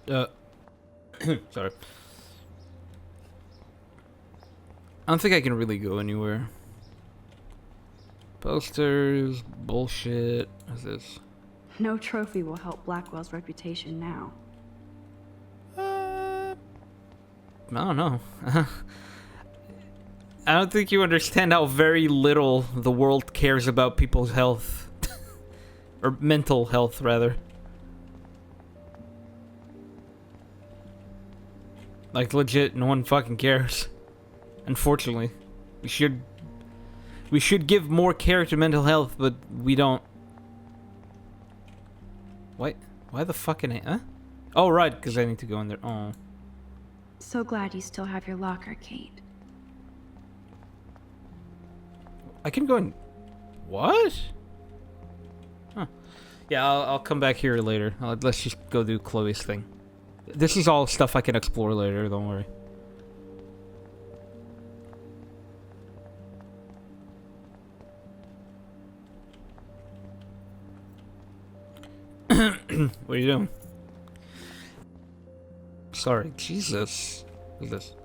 Sorry. I don't think I can really go anywhere. Posters, bullshit. What's this? No trophy will help Blackwell's reputation now. I don't know. I don't think you understand how very little the world cares about people's health. Or mental health, rather. Like, legit, no one fucking cares. Unfortunately. We should give more care to mental health, but we don't. Why the fucking... Huh? Oh, right, because I need to go in there. Oh. So glad you still have your locker, Kate. I can go in... What? Huh. Yeah, I'll come back here later. Let's just go do Chloe's thing. This is all stuff I can explore later, don't worry. What are you doing? Sorry, Jesus. What's this?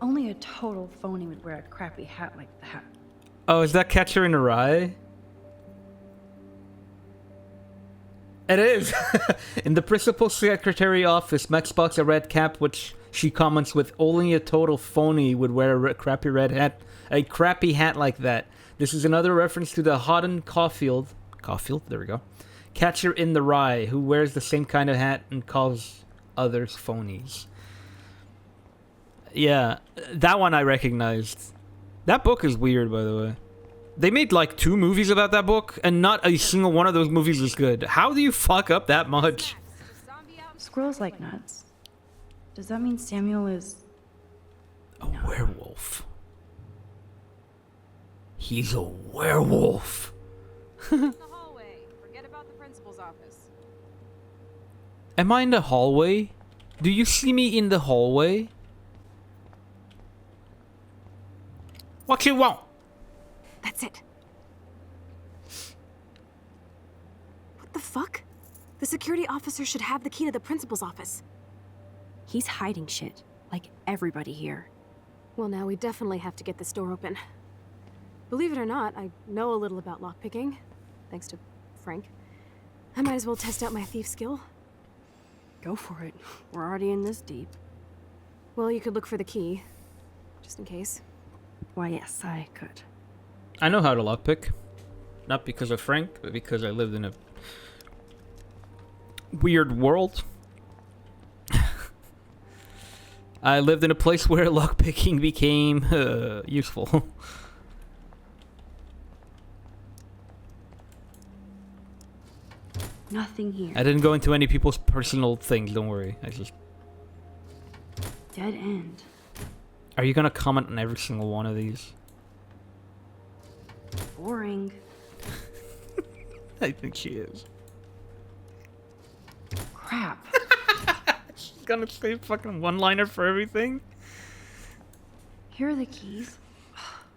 Only a total phony would wear a crappy hat like that. Oh, is that Catcher in the Rye? It is! In the principal secretary office, Max spots a red cap, which she comments with, only a total phony would wear a crappy red hat. A crappy hat like that. This is another reference to the Houghton Caulfield, there we go, Catcher in the Rye, who wears the same kind of hat and calls others phonies. Yeah, that one I recognized. That book is weird, by the way. They made like 2 movies about that book, and not a single one of those movies is good. How do you fuck up that much? Squirrels like nuts. Does that mean Samuel is... A werewolf. He's a werewolf. The hallway. Forget about the principal's office. Am I in the hallway? Do you see me in the hallway? What you want? That's it. What the fuck? The security officer should have the key to the principal's office. He's hiding shit, like everybody here. Well, now we definitely have to get this door open. Believe it or not, I know a little about lockpicking, thanks to Frank. I might as well test out my thief skill. Go for it. We're already in this deep. Well, you could look for the key, just in case. Why, yes, I could. I know how to lockpick. Not because of Frank, but because I lived in a weird world. I lived in a place where lockpicking became useful. Nothing here. I didn't go into any people's personal things, don't worry. I just... Dead end. Are you gonna comment on every single one of these? Boring. I think she is. Crap. She's gonna say fucking one-liner for everything? Here are the keys.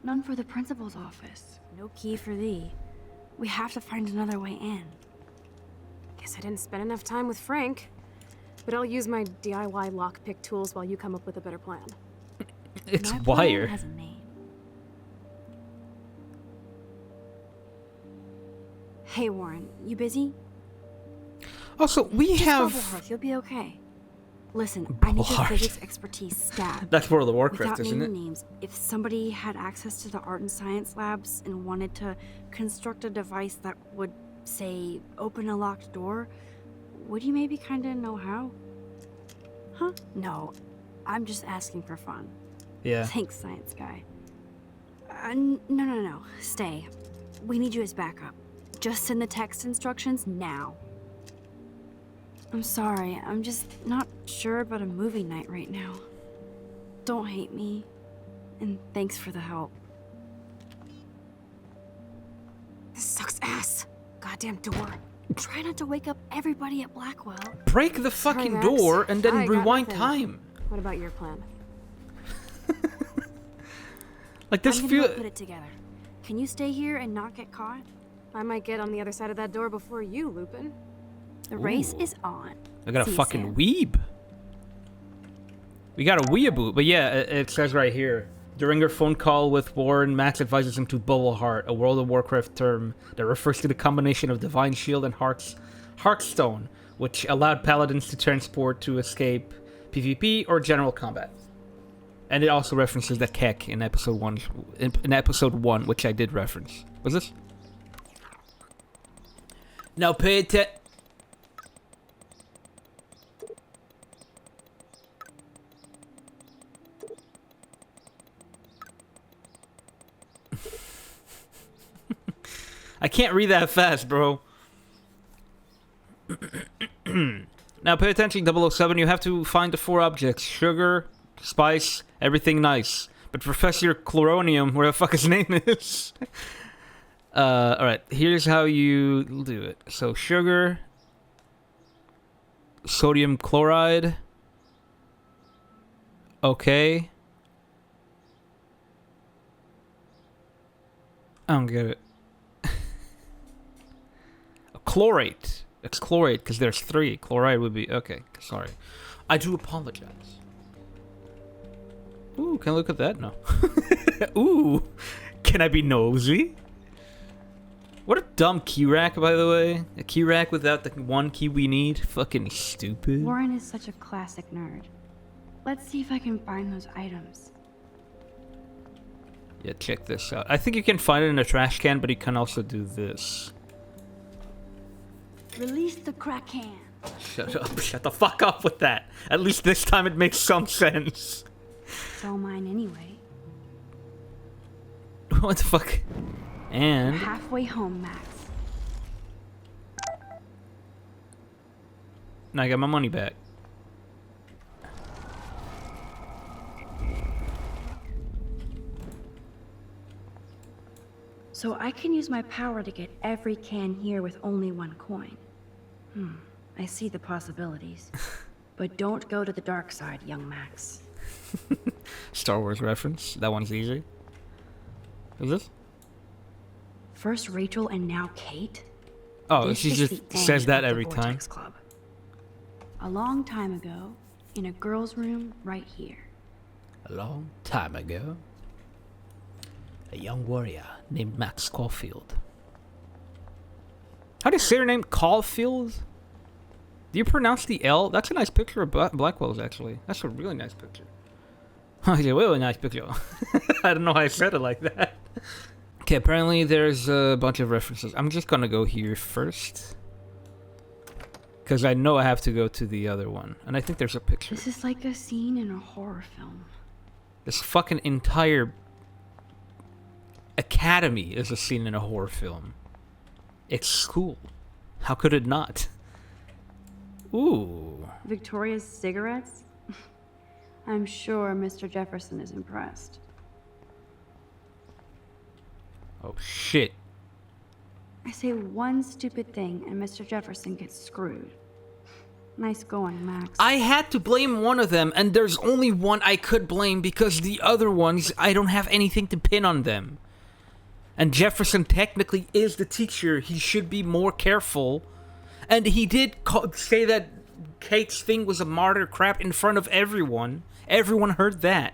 None for the principal's office. No key for thee. We have to find another way in. Guess I didn't spend enough time with Frank. But I'll use my DIY lockpick tools while you come up with a better plan. It's My plan wire. has a name. Hey, Warren, you busy? Also, we Just have... bubble hearth, you'll be okay. Listen, I need your Bubble physics expertise stat. That's World of Warcraft, Without isn't naming it? names, if somebody had access to the art and science labs and wanted to construct a device that would, say, open a locked door, would you maybe kind of know how? Huh? No, I'm just asking for fun. Yeah. Thanks, science guy. No. Stay. We need you as backup. Just send the text instructions now. I'm sorry, I'm just not sure about a movie night right now. Don't hate me. And thanks for the help. This sucks ass. Goddamn door. Try not to wake up everybody at Blackwell. Break the fucking Max. door and then I got rewind nothing. time. What about your plan? Like this I'm gonna feel... go put it together. Can you stay here and not get caught? I might get on the other side of that door before you, Lupin. The race Ooh. is on. I got a See you fucking soon. weeb. We got a weeaboo, but yeah, it says right here. During her phone call with Warren, Max advises him to Bubble Heart, a World of Warcraft term that refers to the combination of Divine Shield and Heartstone, which allowed paladins to transport to escape PvP or general combat. And it also references the Keck in episode 1, which I did reference. Was this? Now pay attention. I can't read that fast, bro. Now pay attention, 007. You have to find the 4 objects. Sugar, spice, everything nice. But Professor Chloronium, where the fuck his name is. Alright, here's how you do it. So sugar, sodium chloride. Okay. I don't get it. Chlorate. It's chlorate because there's 3. Chloride would be... Okay, sorry. I do apologize. Ooh, can I look at that? No. Ooh, can I be nosy? What a dumb key rack, by the way. A key rack without the 1 key we need. Fucking stupid. Warren is such a classic nerd. Let's see if I can find those items. Yeah, check this out. I think you can find it in a trash can, but you can also do this. Release the Kraken. Shut up. Shut the fuck up with that. At least this time it makes some sense. It's all mine anyway. What the fuck? And... Halfway home, Max. Now I got my money back. So I can use my power to get every can here with only 1 coin. I see the possibilities. But don't go to the dark side, young Max. Star Wars reference. That one's easy. Who's this? First Rachel and now Kate? Oh, This she is just the says end that of the every time. Vortex Club. A long time ago, in a girl's room right here. A long time ago, a young warrior named Max Caulfield. How do you say your name? Caulfield? Do you pronounce the L? That's a nice picture of Blackwell's, actually. That's a really nice picture. It's a really nice picture. I don't know why I said it like that. Okay, apparently there's a bunch of references. I'm just gonna go here first. Because I know I have to go to the other one. And I think there's a picture. This is like a scene in a horror film. This fucking entire academy is a scene in a horror film. It's school. How could it not? Ooh. Victoria's cigarettes? I'm sure Mr. Jefferson is impressed. Oh shit. I say one stupid thing and Mr. Jefferson gets screwed. Nice going, Max. I had to blame one of them, and there's only one I could blame because the other ones, I don't have anything to pin on them. And Jefferson technically is the teacher. He should be more careful. And he did say that Kate's thing was a martyr crap in front of everyone. Everyone heard that.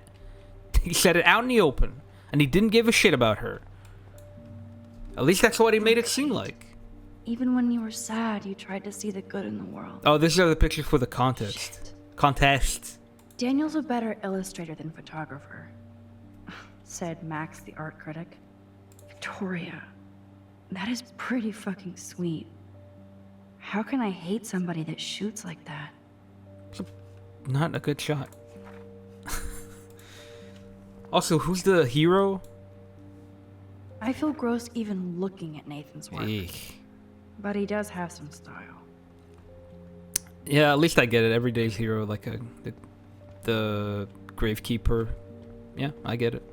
He said it out in the open. And he didn't give a shit about her. At least that's what he made it seem like. Even when you were sad, you tried to see the good in the world. Oh, these are the pictures for the contest. Shit. Contest. Daniel's a better illustrator than photographer, said Max, the art critic. Victoria, that is pretty fucking sweet. How can I hate somebody that shoots like that? Not a good shot. Also, who's the hero? I feel gross even looking at Nathan's work. Eek. But he does have some style. Yeah, at least I get it. Everyday's hero, like the gravekeeper. Yeah, I get it.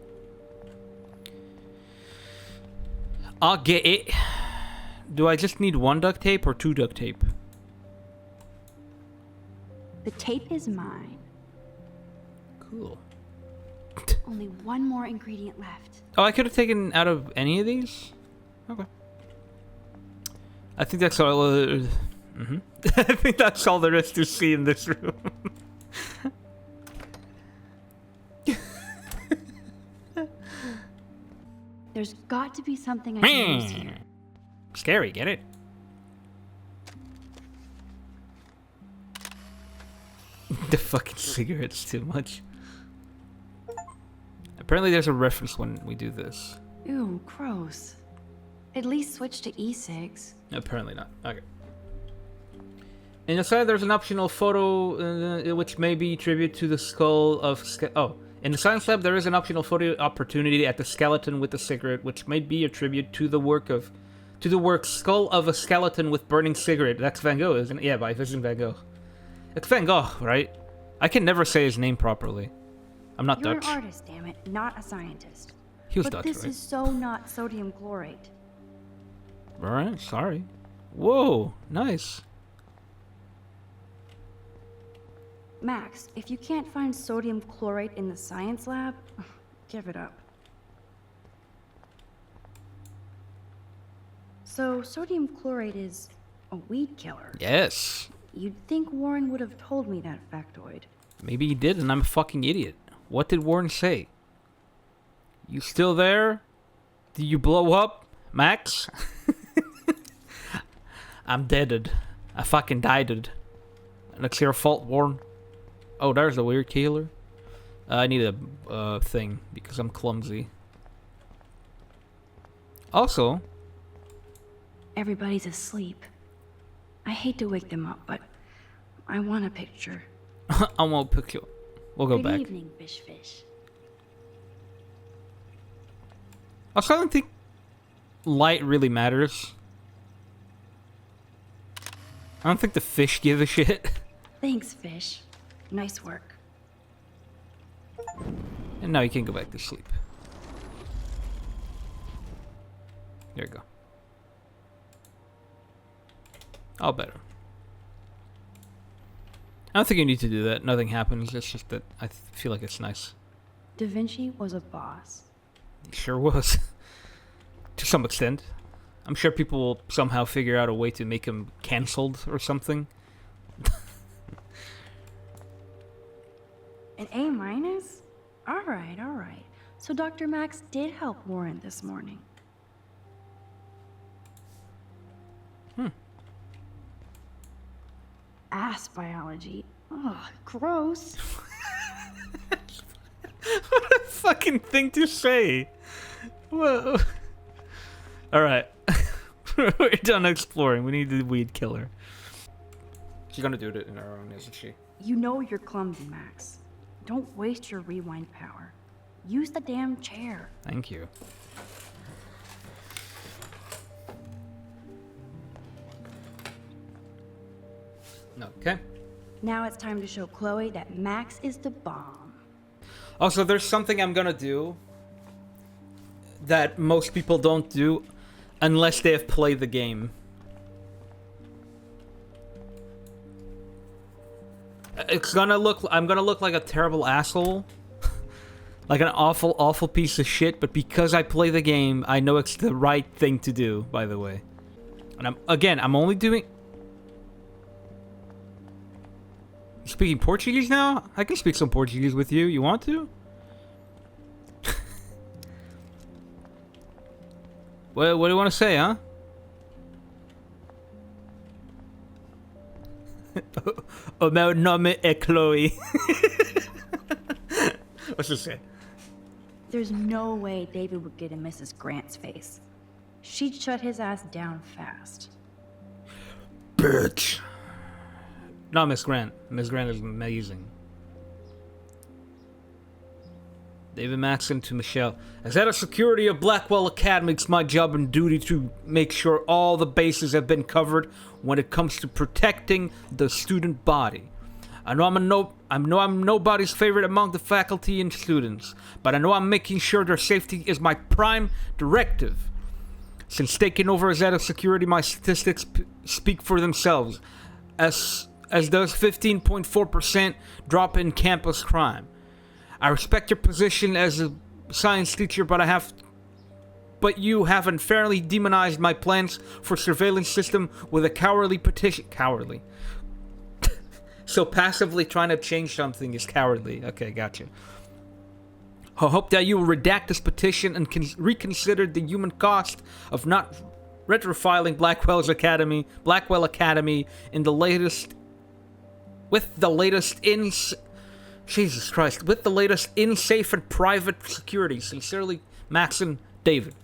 I'll get it. Do I just need 1 duct tape or 2 duct tape? The tape is mine. Cool. Only 1 more ingredient left. Oh, I could have taken out of any of these? Okay. I think that's all. I think that's all there is to see in this room. There's got to be something I can use here. Scary, get it? The fucking cigarette's too much. Apparently there's a reference when we do this. Ew, gross. At least switch to e-cigs. Apparently not. Okay. Inside there's an optional photo which may be tribute to the skull of... In the science lab there is an optional photo opportunity at the skeleton with the cigarette which may be a tribute to the work Skull of a Skeleton with Burning Cigarette. That's Van Gogh, isn't it? Yeah, by Vincent Van Gogh. It's Van Gogh, right? I can never say his name properly. I'm not You're Dutch. an artist, damn it, not a scientist. He was but Dutch, this right? is so not sodium chlorate. Alright, sorry. Whoa, nice. Max, if you can't find sodium chlorate in the science lab, give it up. So, sodium chlorate is a weed killer. Yes. You'd think Warren would have told me that factoid. Maybe he did and I'm a fucking idiot. What did Warren say? You still there? Did you blow up, Max? I'm deaded. I fucking died. And it's your fault, Warren. Oh, there's the weird killer. I need a thing because I'm clumsy. Also, Everybody's asleep. I hate to wake them up, but I want a picture. I won't pick you. We'll go Good back. evening, Fish. Also, I don't think light really matters. I don't think the fish give a shit. Thanks, Fish. Nice work. And now you can go back to sleep. There you go. All better. I don't think you need to do that. Nothing happens. It's just that I feel like it's nice. Da Vinci was a boss. He sure was. To some extent. I'm sure people will somehow figure out a way to make him cancelled or something. An A-? Alright. So Dr. Max did help Warren this morning. Ass biology. Ugh, gross. What a fucking thing to say. Whoa. Alright. We're done exploring. We need the weed killer. She's gonna do it in her own, isn't she? You know you're clumsy, Max. Don't waste your rewind power. Use the damn chair. Thank you. Okay. Now it's time to show Chloe that Max is the bomb. Also, there's something I'm gonna do that most people don't do unless they have played the game. I'm gonna look like a terrible asshole. Like an awful piece of shit, but because I play the game, I know it's the right thing to do, by the way. And I'm only doing... You speaking Portuguese now? I can speak some Portuguese with you. You want to? What do you want to say, huh? O meu nome é Chloe. What's this say? There's no way David would get in Mrs. Grant's face. She'd shut his ass down fast. Bitch. No, Miss Grant. Miss Grant is amazing. David Maxon to Michelle. As head of security of Blackwell Academy, it's my job and duty to make sure all the bases have been covered when it comes to protecting the student body. I know I'm nobody's favorite among the faculty and students, but I know I'm making sure their safety is my prime directive. Since taking over as head of security, my statistics speak for themselves, as does 15.4% drop in campus crime. I respect your position as a science teacher, but I have but you have unfairly demonized my plans for surveillance system with a cowardly petition. Cowardly. So passively trying to change something is cowardly. Okay, gotcha. I hope that you will redact this petition and reconsider the human cost of not retrofiling Blackwell Academy in the latest... With the latest Jesus Christ. With the latest in safe and private security. Sincerely, Max and David.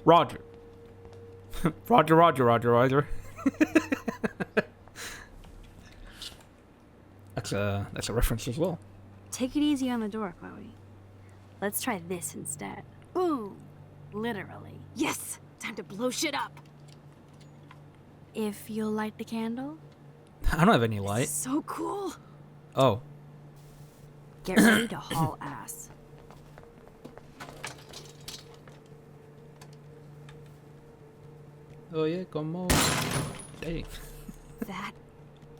Roger. Roger. That's a reference as well. Take it easy on the door, Chloe. Let's try this instead. Ooh, literally. Yes! Time to blow shit up! If you'll light the candle. I don't have any light. So cool! Oh. Get ready to haul ass. Oh yeah, come on. Dang. That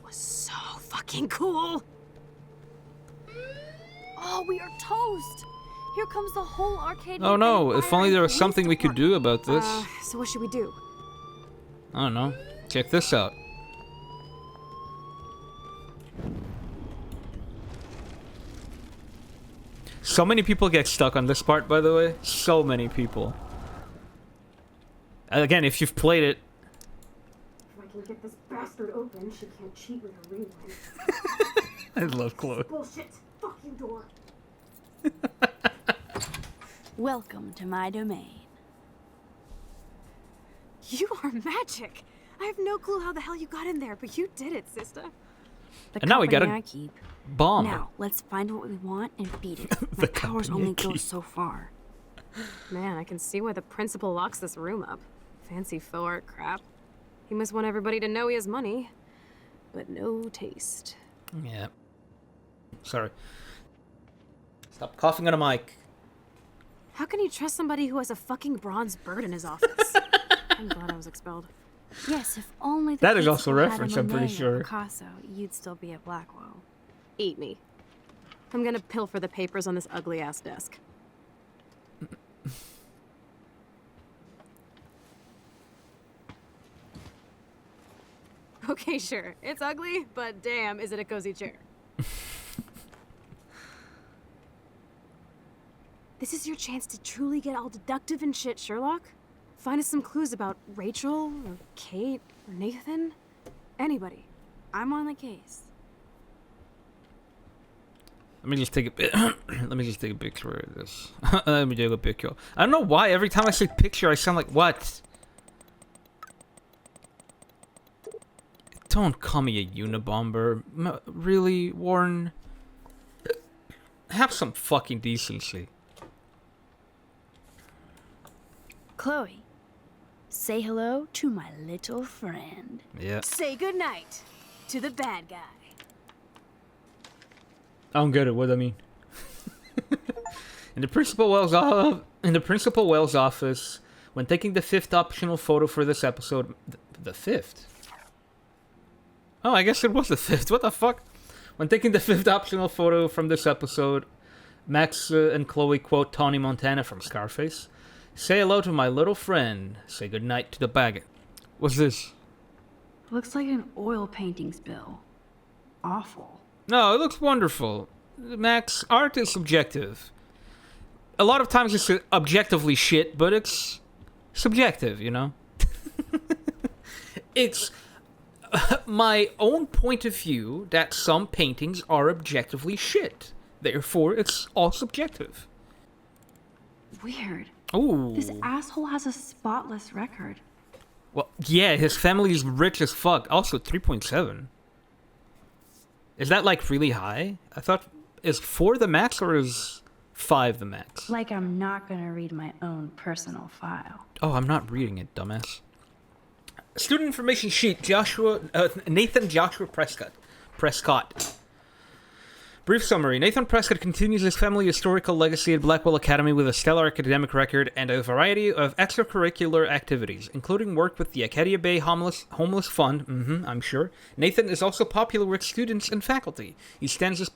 was so fucking cool! Oh, we are toast! Here comes the whole arcade. Oh no, if only there was something we could do about this. So what should we do? I don't know. Check this out. So many people get stuck on this part, by the way. So many people. Again, if you've played it. If I can get this bastard open, she can't cheat with her rewind. I love Chloe. Bullshit! Fuck you, door! Welcome to my domain. You are magic! I have no clue how the hell you got in there, but you did it, sister. The And now we got company a I keep. bomb. Now, let's find what we want and beat it. The My powers company I only go keep. so far. Man, I can see why the principal locks this room up. Fancy faux art crap. He must want everybody to know he has money, but no taste. Yeah. Sorry. Stop coughing on a mic. How can you trust somebody who has a fucking bronze bird in his office? I'm glad I was expelled. Yes, if only the That is also a principal had reference, I'm pretty Monet or sure. Picasso, you'd still be at Blackwell. Eat me. I'm gonna pilfer the papers on this ugly-ass desk. Okay, sure. It's ugly, but damn, is it a cozy chair. This is your chance to truly get all deductive and shit, Sherlock. Find us some clues about Rachel, or Kate, or Nathan. Anybody. I'm on the case. Let me just take a bit. Let me just take a picture of this. Let me take a picture. I don't know why every time I say picture, I sound like what? Don't call me a Unabomber. Really, Warren? Have some fucking decency. Chloe, say hello to my little friend. Yeah. Say goodnight to the bad guy. I don't get it. What do I mean? In the principal Wells office, when taking the 5th optional photo for this episode, the 5th. Oh, I guess it was the 5th. What the fuck? When taking the 5th optional photo from this episode, Max and Chloe quote Tony Montana from Scarface. Say hello to my little friend. Say goodnight to the bag. What's this? Looks like an oil painting spill. Awful. No, it looks wonderful. Max, art is subjective. A lot of times it's objectively shit, but it's subjective, you know? It's my own point of view that some paintings are objectively shit. Therefore, it's all subjective. Weird. Ooh. This asshole has a spotless record. Well, yeah, his family is rich as fuck. Also, 3.7. Is that, like, really high? I thought, is 4 the max or is 5 the max? Like I'm not gonna read my own personal file. Oh, I'm not reading it, dumbass. Student information sheet, Nathan Joshua Prescott. Brief summary. Nathan Prescott continues his family historical legacy at Blackwell Academy with a stellar academic record and a variety of extracurricular activities, including work with the Acadia Bay Homeless Fund, I'm sure. Nathan is also popular with students and faculty. He stands as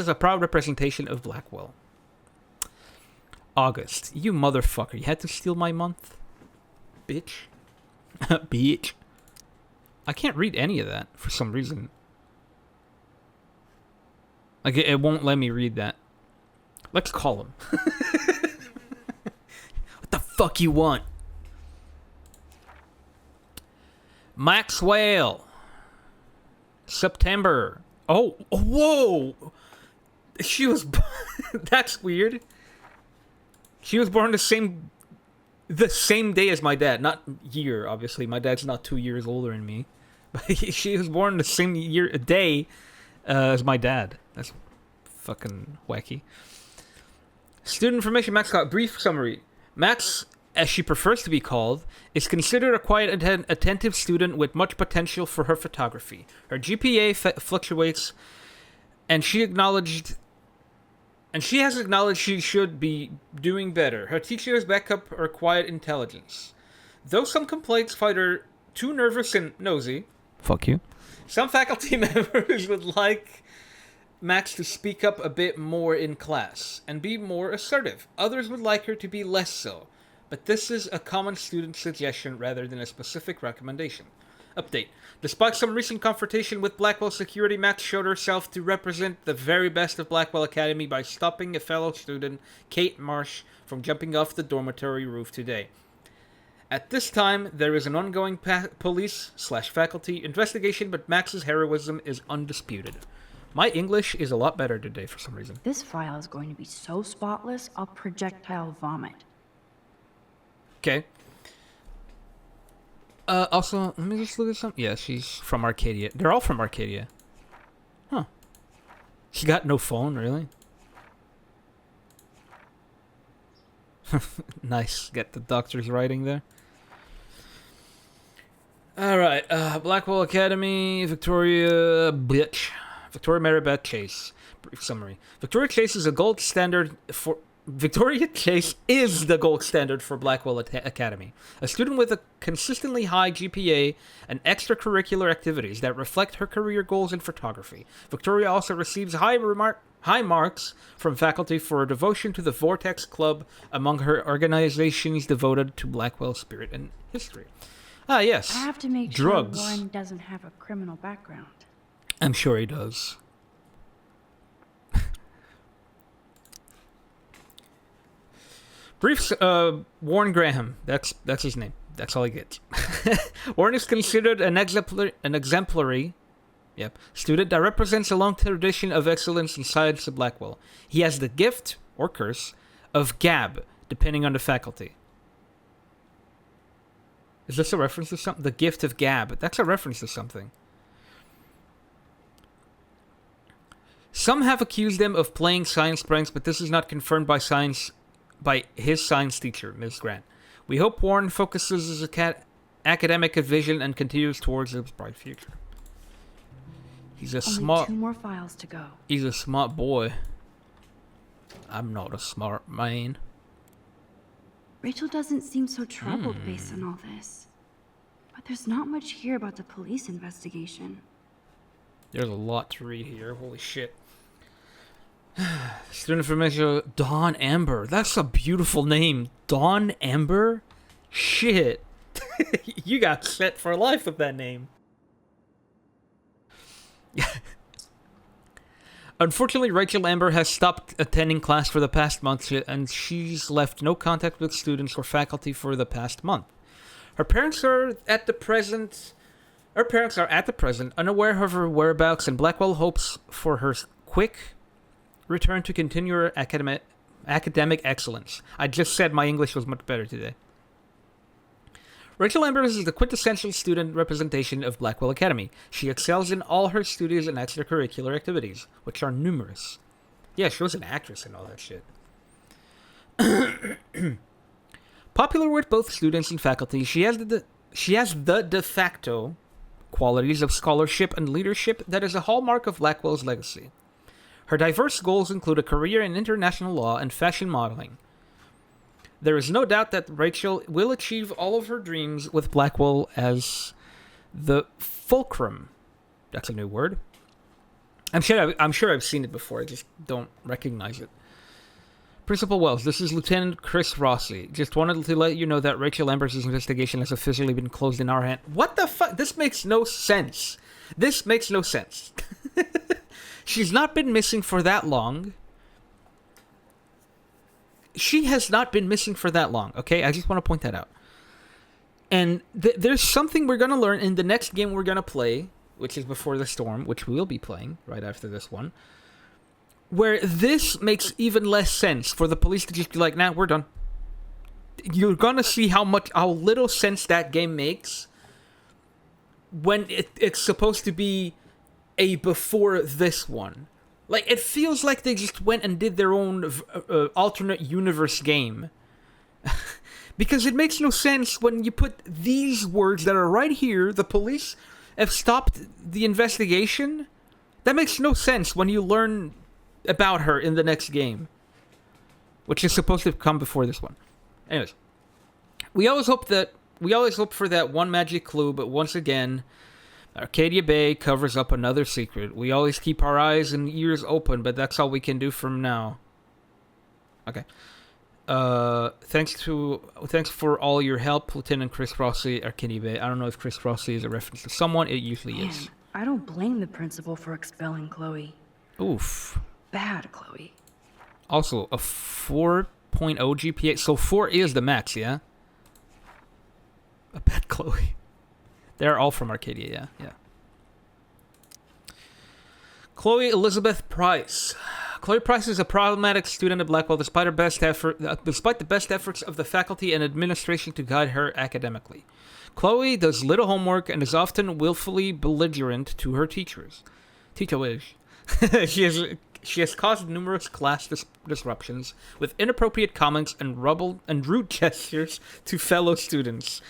a proud representation of Blackwell. August. You motherfucker. You had to steal my month? Bitch. Bitch. I can't read any of that for some reason. Like, it won't let me read that. Let's call him. What the fuck you want? Maxwell. September. Oh, whoa! She was... That's weird. She was born the same day as my dad. Not year, obviously. My dad's not 2 years older than me. But she was born the same day as my dad. That's fucking wacky. Student information, Max got brief summary. Max, as she prefers to be called, is considered a quiet, attentive student with much potential for her photography. Her GPA fluctuates, and she has acknowledged she should be doing better. Her teachers back up her quiet intelligence. Though some complaints find her too nervous and nosy, fuck you, some faculty members would like Max to speak up a bit more in class and be more assertive. Others would like her to be less so. But this is a common student suggestion rather than a specific recommendation. Update. Despite some recent confrontation with Blackwell security, Max showed herself to represent the very best of Blackwell Academy by stopping a fellow student, Kate Marsh, from jumping off the dormitory roof today. At this time, there is an ongoing police/faculty investigation, but Max's heroism is undisputed. My English is a lot better today for some reason. This file is going to be so spotless, I'll projectile vomit. Okay. Also, let me just look at some. Yeah, she's from Arcadia. They're all from Arcadia. Huh. She got no phone, really? Nice. Get the doctor's writing there. Alright, Blackwell Academy, Victoria Maribeth Chase. Brief summary. Victoria Chase is the gold standard for Blackwell Academy. A student with a consistently high GPA and extracurricular activities that reflect her career goals in photography. Victoria also receives high marks from faculty for her devotion to the Vortex Club, among her organizations devoted to Blackwell spirit and history. Ah, yes. I have to make Drugs. sure Warren doesn't have a criminal background. I'm sure he does. Brief, Warren Graham. That's his name. That's all he gets. Warren is considered an exemplary student that represents a long tradition of excellence in science at Blackwell. He has the gift, or curse, of gab, depending on the faculty. Is this a reference to something? The gift of gab. That's a reference to something. Some have accused him of playing science pranks, but this is not confirmed by his science teacher, Ms. Grant. We hope Warren focuses his academic vision and continues towards his bright future. He's a Only 2 more files to go. He's a smart boy. I'm not a smart man. Rachel doesn't seem so troubled based on all this. But there's not much here about the police investigation. There's a lot to read here. Holy shit. Student information. Dawn Amber. That's a beautiful name. Dawn Amber? Shit. You got set for life with that name. Unfortunately, Rachel Amber has stopped attending class for the past month, and she's left no contact with students or faculty for the past month. Her parents are at the present unaware of her whereabouts, and Blackwell hopes for her quick return to continue her academic excellence. I just said my English was much better today. Rachel Amber is the quintessential student representation of Blackwell Academy. She excels in all her studies and extracurricular activities, which are numerous. Yeah, she was an actress and all that shit. Popular with both students and faculty, she has the de facto qualities of scholarship and leadership that is a hallmark of Blackwell's legacy. Her diverse goals include a career in international law and fashion modeling. There is no doubt that Rachel will achieve all of her dreams with Blackwell as the fulcrum. That's a new word. I'm sure I've seen it before. I just don't recognize it. Principal Wells, this is Lieutenant Chris Rossi. Just wanted to let you know that Rachel Amber's investigation has officially been closed in our hand. What the fuck? This makes no sense. This makes no sense. She's not been missing for that long. She has not been missing for that long, okay? I just want to point that out. And there's something we're going to learn in the next game we're going to play, which is Before the Storm, which we will be playing right after this one, where this makes even less sense for the police to just be like, nah, we're done. You're going to see how little sense that game makes when it's supposed to be a before this one. Like, it feels like they just went and did their own alternate universe game. Because it makes no sense when you put these words that are right here, the police have stopped the investigation. That makes no sense when you learn about her in the next game, which is supposed to come before this one. Anyways, we always hope for that one magic clue, but once again, Arcadia Bay covers up another secret. We always keep our eyes and ears open, but that's all we can do from now. Okay. Thanks for all your help, Lieutenant Chris Rossi, Arcadia Bay. I don't know if Chris Rossi is a reference to someone. It usually is. I don't blame the principal for expelling Chloe. Oof. Bad Chloe. Also, a 4.0 GPA. So 4 is the max, yeah? A bad Chloe. They're all from Arcadia, yeah. Chloe Elizabeth Price. Chloe Price is a problematic student at Blackwell despite the best efforts of the faculty and administration to guide her academically. Chloe does little homework and is often willfully belligerent to her teachers. She has caused numerous class disruptions with inappropriate comments and rude gestures to fellow students.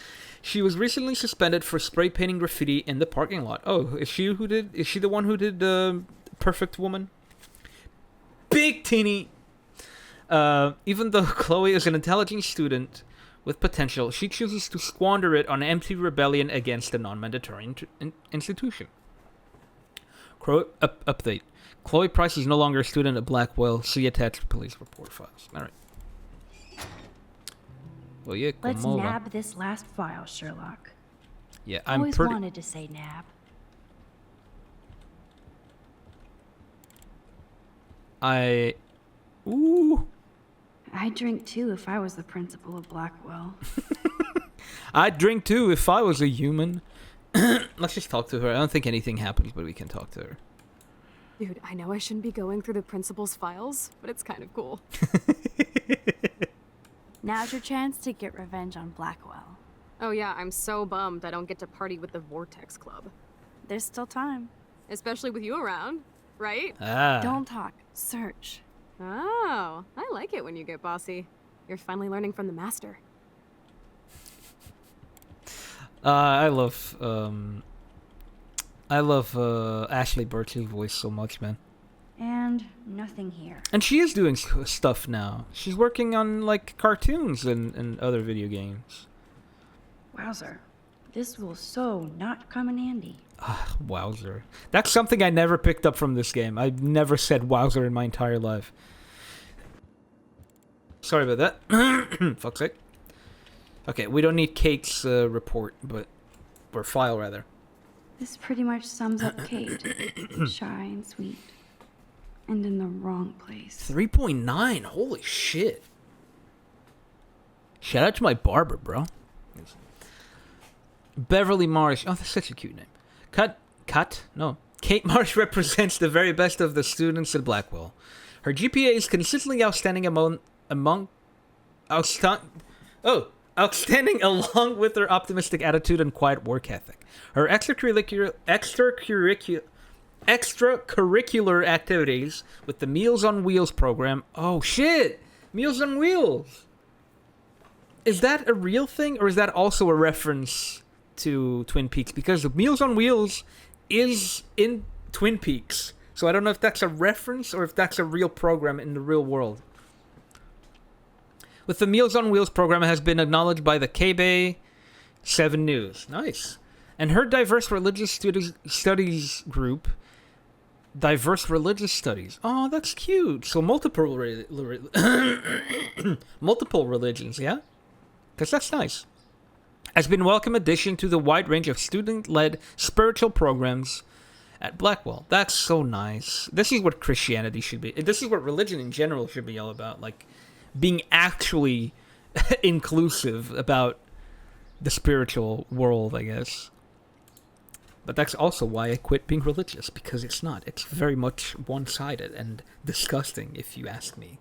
She was recently suspended for spray painting graffiti in the parking lot. Oh, is she the one who did Perfect Woman? Big teeny. Even though Chloe is an intelligent student with potential, she chooses to squander it on empty rebellion against a non-mandatory institution. Update. Chloe Price is no longer a student at Blackwell. See attached police report files. All right. Well, yeah, let's nab this last file, Sherlock. Yeah, Always wanted to say nab. Ooh. I'd drink too if I was the principal of Blackwell. I'd drink too if I was a human. Let's just talk to her. I don't think anything happens, but we can talk to her. Dude, I know I shouldn't be going through the principal's files, but it's kind of cool. Now's your chance to get revenge on Blackwell. Oh yeah, I'm so bummed I don't get to party with the Vortex Club. There's still time. Especially with you around, right? Don't talk. Search. Oh, I like it when you get bossy. You're finally learning from the master. I love Ashley Birch's voice so much, man. And nothing here. And she is doing stuff now. She's working on, like, cartoons and other video games. Wowzer. This will so not come in handy. Wowzer. That's something I never picked up from this game. I've never said wowzer in my entire life. Sorry about that. Fuck's sake. Okay, we don't need Kate's report, or file, rather. This pretty much sums up Kate. Shy and sweet. And in the wrong place. 3.9. Holy shit. Shout out to my barber, bro. Beverly Marsh. Oh, that's such a cute name. No. Kate Marsh represents the very best of the students at Blackwell. Her GPA is consistently outstanding outstanding along with her optimistic attitude and quiet work ethic. Her extracurricular activities with the Meals on Wheels program. Oh shit! Meals on Wheels! Is that a real thing, or is that also a reference to Twin Peaks? Because Meals on Wheels is in Twin Peaks. So I don't know if that's a reference or if that's a real program in the real world. With the Meals on Wheels program, it has been acknowledged by the K-Bay 7 News. Nice. And her diverse religious studies group Diverse religious studies. Oh, that's cute. So multiple multiple religions, yeah? Because that's nice. Has been a welcome addition to the wide range of student-led spiritual programs at Blackwell. That's so nice. This is what Christianity should be. This is what religion in general should be all about. Like, being actually inclusive about the spiritual world, I guess. But that's also why I quit being religious, because it's not. It's very much one-sided and disgusting, if you ask me.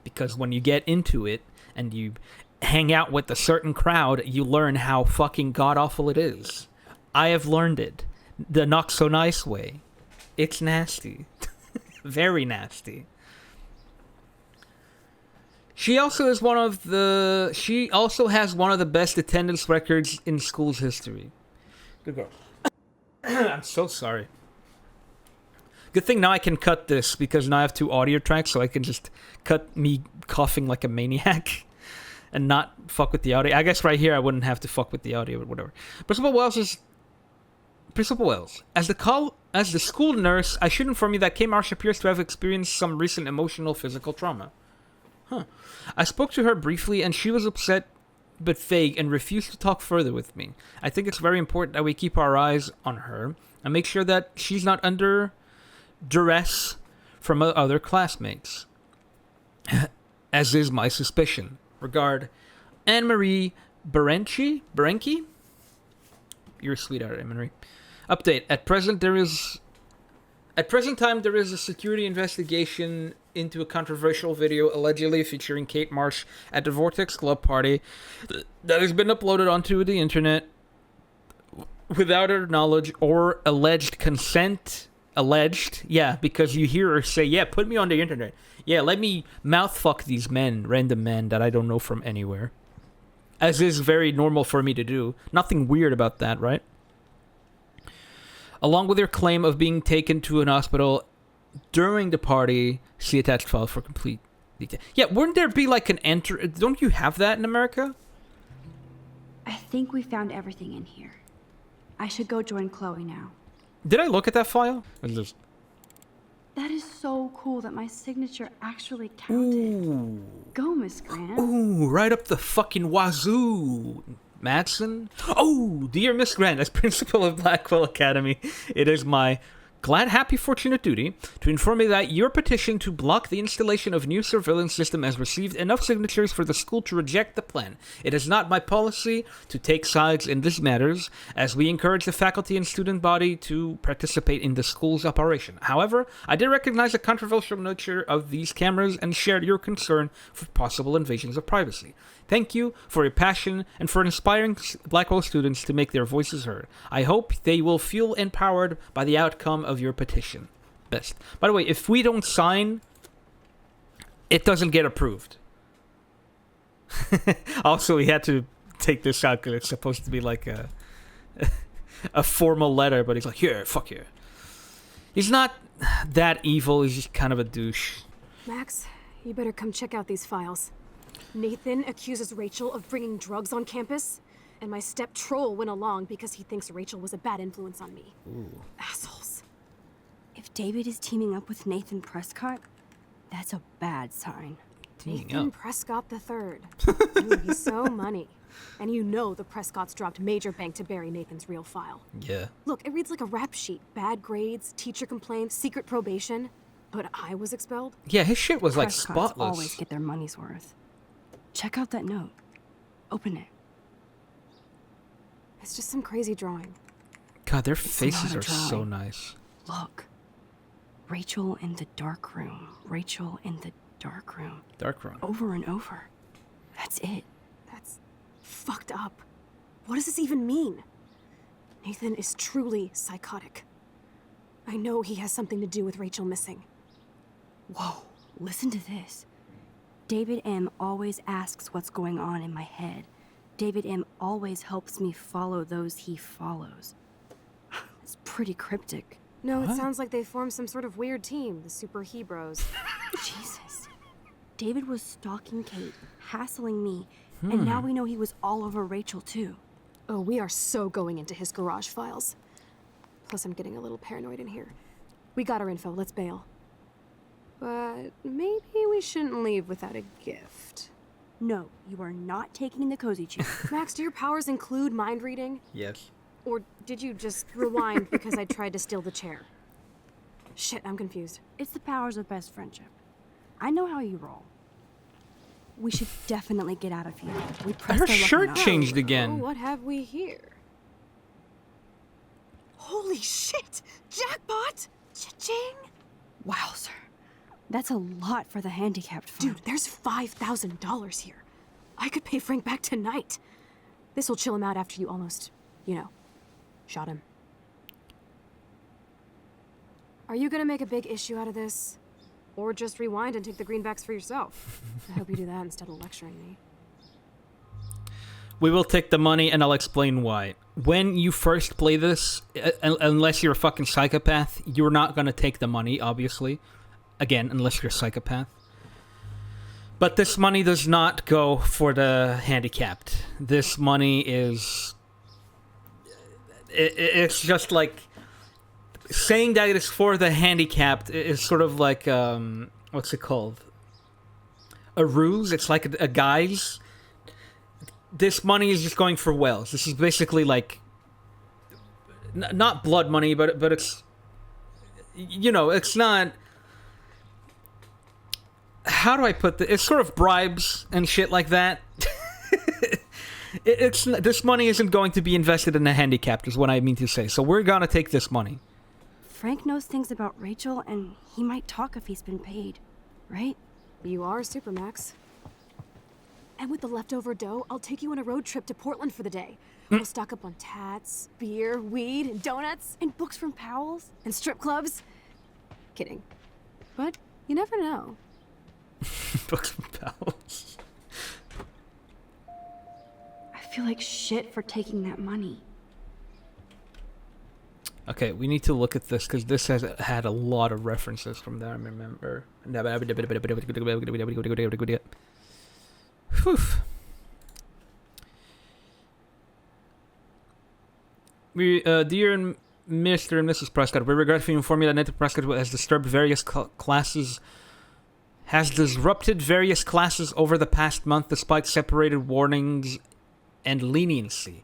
Because when you get into it and you hang out with a certain crowd, you learn how fucking god-awful it is. I have learned it. The not-so-nice way. It's nasty. Very nasty. She also has one of the best attendance records in school's history. Good girl. I'm so sorry. Good thing now I can cut this, because now I have 2 audio tracks, so I can just cut me coughing like a maniac and not fuck with the audio. I guess right here I wouldn't have to fuck with the audio, but whatever. Principal Wells, as the school nurse, I should inform you that Kay Marsh appears to have experienced some recent emotional physical trauma. I spoke to her briefly, and she was upset but vague and refused to talk further with me. I think it's very important that we keep our eyes on her and make sure that she's not under duress from other classmates, as is my suspicion. Regard, Anne-Marie Berenke? You're a sweetheart, Anne-Marie. Update. At present time, there is a security investigation into a controversial video allegedly featuring Kate Marsh at the Vortex Club party that has been uploaded onto the internet without her knowledge or alleged consent. Alleged, yeah, because you hear her say, yeah, put me on the internet. Yeah, let me mouthfuck these random men that I don't know from anywhere. As is very normal for me to do. Nothing weird about that, right? Along with her claim of being taken to an hospital during the party, see attached file for complete detail. Yeah, wouldn't there be like an enter? Don't you have that in America? I think we found everything in here. I should go join Chloe now. Did I look at that file? That is so cool that my signature actually counted. Ooh. Go, Miss Grant. Ooh, right up the fucking wazoo. Madsen? Oh, dear Miss Grant, as principal of Blackwell Academy, it is my happy, fortunate duty to inform you that your petition to block the installation of new surveillance system has received enough signatures for the school to reject the plan. It is not my policy to take sides in these matters, as we encourage the faculty and student body to participate in the school's operation. However, I did recognize the controversial nature of these cameras and shared your concern for possible invasions of privacy. Thank you for your passion and for inspiring Blackwell students to make their voices heard. I hope they will feel empowered by the outcome of your petition. Best. By the way, if we don't sign, it doesn't get approved. Also, he had to take this out because it's supposed to be like a formal letter, but he's like, here, fuck you. He's not that evil, he's just kind of a douche. Max, you better come check out these files. Nathan accuses Rachel of bringing drugs on campus, and my step troll went along because he thinks Rachel was a bad influence on me. Ooh. Assholes. If David is teaming up with Nathan Prescott, that's a bad sign. Nathan Prescott III. Ooh, he's so money. And you know the Prescotts dropped major bank to bury Nathan's real file. Yeah. Look, it reads like a rap sheet. Bad grades, teacher complaints, secret probation. But I was expelled? Yeah, his shit was like Prescotts spotless. always get their money's worth. Check out that note. Open it. It's just some crazy drawing. God, their It's faces not a are so drawing. nice. Look. Rachel in the dark room. Rachel in the dark room. Dark room. Over and over. That's it. That's fucked up. What does this even mean? Nathan is truly psychotic. I know he has something to do with Rachel missing. Whoa, listen to this. David M. always asks what's going on in my head. David M. always helps me follow those he follows. It's pretty cryptic. No, it What? sounds like they formed some sort of weird team, the Super Hebros. Jesus. David was stalking Kate, hassling me, and now we know he was all over Rachel too. Oh, we are so going into his garage files. Plus, I'm getting a little paranoid in here. We got our info, let's bail. But maybe we shouldn't leave without a gift. No, you are not taking the cozy chair. Max, do your powers include mind reading? Yes. Or did you just rewind because I tried to steal the chair? Shit, I'm confused. It's the powers of best friendship. I know how you roll. We should definitely get out of here. We pressed Her our luck shirt enough. changed Oh, again. what have we here? Holy shit! Jackpot! Cha-ching! Wow, sir. That's a lot for the handicapped fund. Dude, there's $5,000 here. I could pay Frank back tonight. This'll chill him out after you almost, shot him. Are you gonna make a big issue out of this? Or just rewind and take the greenbacks for yourself? I hope you do that instead of lecturing me. We will take the money, and I'll explain why. When you first play this, unless you're a fucking psychopath, you're not gonna take the money, obviously. Again, unless you're a psychopath. But this money does not go for the handicapped. This money is... It's just like... Saying that it is for the handicapped is sort of like... what's it called? A ruse. It's like a guise. This money is just going for Wells. This is basically like... Not blood money, but it's... it's not... How do I put this? It's sort of bribes and shit like that. This money isn't going to be invested in the handicapped, is what I mean to say. So we're gonna take this money. Frank knows things about Rachel, and he might talk if he's been paid, right? You are Supermax. And with the leftover dough, I'll take you on a road trip to Portland for the day. We'll stock up on tats, beer, weed, and donuts, And books from Powell's? and strip clubs. Kidding. But you never know. Books from Powell's. I feel like shit for taking that money. Okay, we need to look at this, because this has had a lot of references from there, I remember. Whew. Dear Mr. and Mrs. Prescott, we regretfully inform you that Nathan Prescott has disrupted various classes over the past month despite separated warnings and leniency.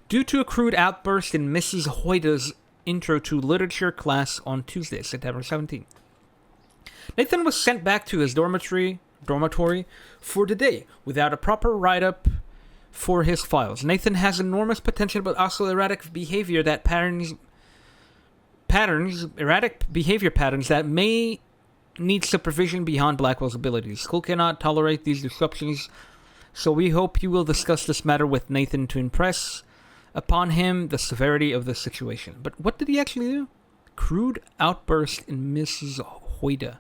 Due to a crude outburst in Mrs. Hoyda's intro to literature class on Tuesday, September 17th. Nathan was sent back to his dormitory for the day without a proper write-up for his files. Nathan has enormous potential but also erratic behavior that erratic behavior patterns that may need supervision beyond Blackwell's abilities. School cannot tolerate these disruptions, so we hope you will discuss this matter with Nathan to impress upon him the severity of the situation. But what did he actually do? Crude outburst in Mrs. Hoyda.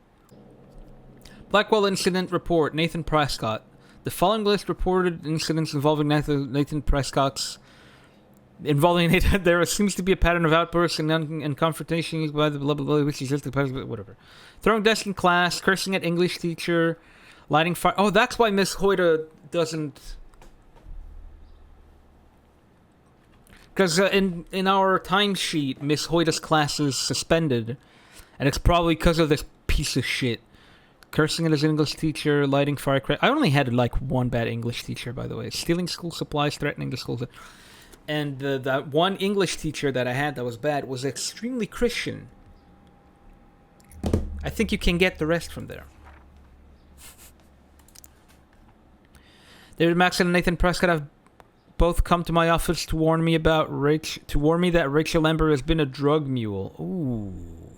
Blackwell incident report. Nathan Prescott. The following list reported incidents involving Nathan Prescott's... Involving Nathan, there seems to be a pattern of outbursts and confrontations by the blah blah blah, which is just whatever. Throwing desk in class, cursing at English teacher, lighting fire. Oh, that's why Miss Hoyda doesn't... Because in our timesheet, Miss Hoyda's class is suspended, and it's probably because of this piece of shit. Cursing at his English teacher, lighting firecrackers. I only had like one bad English teacher, by the way. Stealing school supplies, threatening the school. And that one English teacher that I had that was bad was extremely Christian. I think you can get the rest from there. David Max and Nathan Prescott have both come to my office to warn me that Rachel Amber has been a drug mule. Ooh.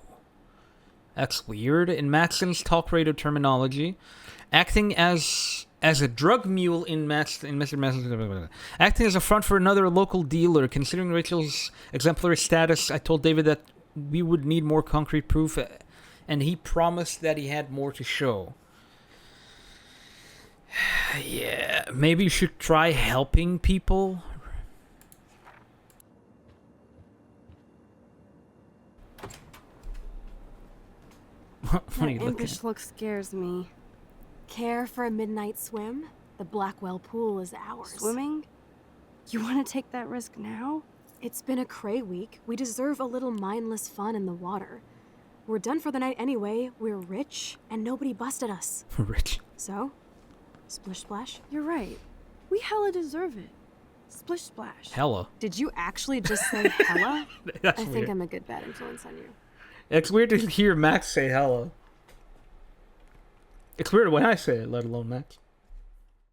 That's weird. In Maxon's talk radio terminology, acting as a drug mule in Mr. Maxon's... Acting as a front for another local dealer. Considering Rachel's exemplary status, I told David that we would need more concrete proof, and he promised that he had more to show. Yeah, maybe you should try helping people. What are you looking impish at? look scares me. Care for a midnight swim? The Blackwell pool is ours. Swimming? You want to take that risk now? It's been a cray week. We deserve a little mindless fun in the water. We're done for the night anyway. We're rich, and nobody busted us. Rich. So, splish splash. You're right. We hella deserve it. Splish splash. Hella. Did you actually just say hella? That's I weird. think I'm a good bad influence on you. It's weird to hear Max say hella. It's weird when I say it, let alone Max.